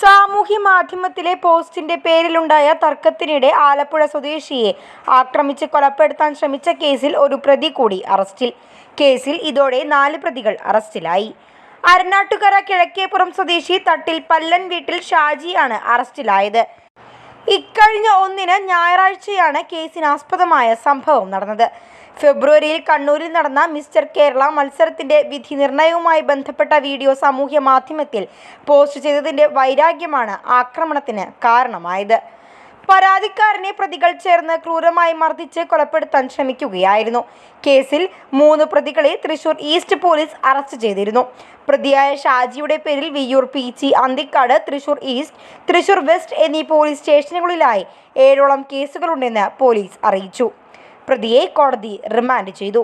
സാമൂഹ്യ മാധ്യമത്തിലെ പോസ്റ്റിന്റെ പേരിലുണ്ടായ തർക്കത്തിനിടെ ആലപ്പുഴ സ്വദേശിയെ ആക്രമിച്ച് കൊലപ്പെടുത്താൻ ശ്രമിച്ച കേസിൽ ഒരു പ്രതി കൂടി അറസ്റ്റിൽ. കേസിൽ ഇതോടെ 4 പ്രതികൾ അറസ്റ്റിലായി. അരനാട്ടുകര കിഴക്കേപ്പുറം സ്വദേശി തട്ടിൽ പല്ലൻ വീട്ടിൽ ഷാജിയാണ് അറസ്റ്റിലായത്. ഇക്കഴിഞ്ഞ 1-ന് ഞായറാഴ്ചയാണ് കേസിനാസ്പദമായ സംഭവം നടന്നത്. ഫെബ്രുവരിയിൽ കണ്ണൂരിൽ നടന്ന മിസ്റ്റർ കേരള മത്സരത്തിന്റെ വിധി നിർണയവുമായി ബന്ധപ്പെട്ട വീഡിയോ സാമൂഹ്യ മാധ്യമത്തിൽ പോസ്റ്റ് ചെയ്തതിന്റെ വൈരാഗ്യമാണ് ആക്രമണത്തിന് കാരണമായത്. പരാതിക്കാരനെ പ്രതികൾ ചേർന്ന് ക്രൂരമായി മർദ്ദിച്ച് കൊലപ്പെടുത്താൻ ശ്രമിക്കുകയായിരുന്നു. കേസിൽ 3 പ്രതികളെ തൃശൂർ ഈസ്റ്റ് പോലീസ് അറസ്റ്റ് ചെയ്തിരുന്നു. പ്രതിയായ ഷാജിയുടെ പേരിൽ വിയ്യൂർ, പീച്ചി, അന്തിക്കാട്, തൃശൂർ ഈസ്റ്റ്, തൃശൂർ വെസ്റ്റ് എന്നീ പോലീസ് സ്റ്റേഷനുകളിലായി 7ഓളം കേസുകളുണ്ടെന്ന് പോലീസ് അറിയിച്ചു. പ്രതിയെ കോടതി റിമാൻഡ് ചെയ്തു.